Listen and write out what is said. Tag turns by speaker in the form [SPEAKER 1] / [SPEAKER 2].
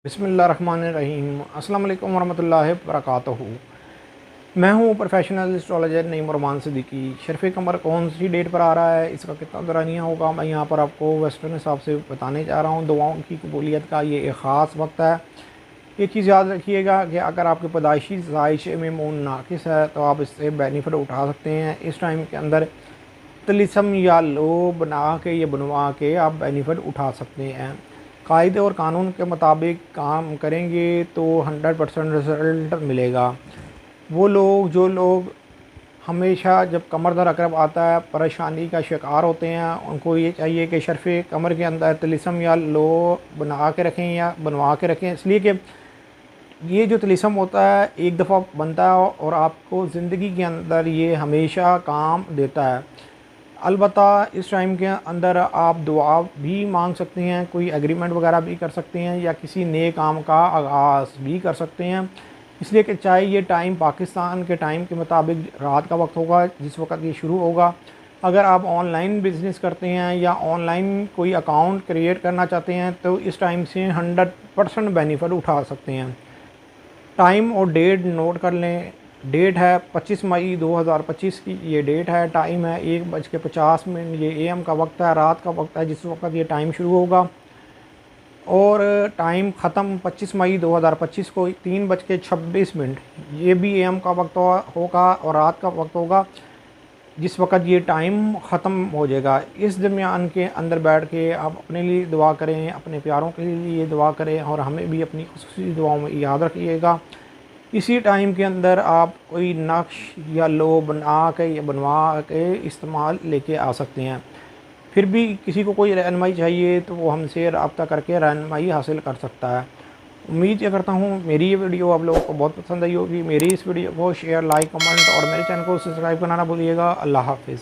[SPEAKER 1] बिस्मिल्लाहिर्रहमानिर्रहीम। अस्सलाम वालेकुम वरहमतुल्लाहि वबरकातुहू। मैं हूँ प्रोफेशनल एस्ट्रोलॉजर नईम रहमान सिद्दीकी। शर्फ़ कमर कौन सी डेट पर आ रहा है, इसका कितना दरानिया होगा, मैं यहाँ पर आपको वेस्टर्न हिसाब से बताने जा रहा हूँ। दुआओं की कबूलियत का ये एक ख़ास वक्त है। एक चीज़ याद रखिएगा कि अगर आपके पैदाइशी ज़ायशे में मून नाकिस है तो आप इससे बेनिफिट उठा सकते हैं। इस टाइम के अंदर तिलिस्म या लो बना के या बनवा के आप बेनिफिट उठा सकते हैं। कायदे और कानून के मुताबिक काम करेंगे तो 100% रिज़ल्ट मिलेगा। वो लोग जो लोग हमेशा जब कमर दर्द अकरब आता है परेशानी का शिकार होते हैं, उनको ये चाहिए कि शर्फ़ कमर के अंदर तिलिस्म या लो बना के रखें या बनवा के रखें, इसलिए कि ये जो तिलिस्म होता है एक दफ़ा बनता है और आपको ज़िंदगी के अंदर ये हमेशा काम देता है। अलबत्ता इस टाइम के अंदर आप दुआ भी मांग सकते हैं, कोई एग्रीमेंट वगैरह भी कर सकते हैं या किसी नए काम का आगाज़ भी कर सकते हैं। इसलिए कि चाहे ये टाइम पाकिस्तान के टाइम के मुताबिक रात का वक्त होगा जिस वक्त ये शुरू होगा। अगर आप ऑनलाइन बिज़नेस करते हैं या ऑनलाइन कोई अकाउंट क्रिएट करना चाहते हैं तो इस टाइम से 100% बेनिफिट उठा सकते हैं। टाइम और डेट नोट कर लें। डेट है 25 मई 2025 की ये डेट है। टाइम है 1:50। ये एएम का वक्त है, रात का वक्त है जिस वक्त ये टाइम शुरू होगा। और टाइम ख़त्म 25 मई 2025 को 3:26। ये भी एएम का वक्त होगा और रात का वक्त होगा जिस वक्त ये टाइम ख़त्म हो जाएगा। इस दरमियान के अंदर बैठ के आप अपने लिए दुआ करें, अपने प्यारों के लिए दुआ करें और हमें भी अपनी खुसूसी दुआओं में याद रखिएगा। इसी टाइम के अंदर आप कोई नक्श या लो बना के या बनवा के इस्तेमाल लेके आ सकते हैं। फिर भी किसी को कोई रहनुमाई चाहिए तो वो हमसे रब्ता करके रहनुमाई हासिल कर सकता है। उम्मीद ये करता हूँ मेरी ये वीडियो आप लोगों को बहुत पसंद आई होगी। मेरी इस वीडियो को शेयर, लाइक, कमेंट और मेरे चैनल को सब्सक्राइब करना ना भूलिएगा। अल्लाह हाफ़िज़।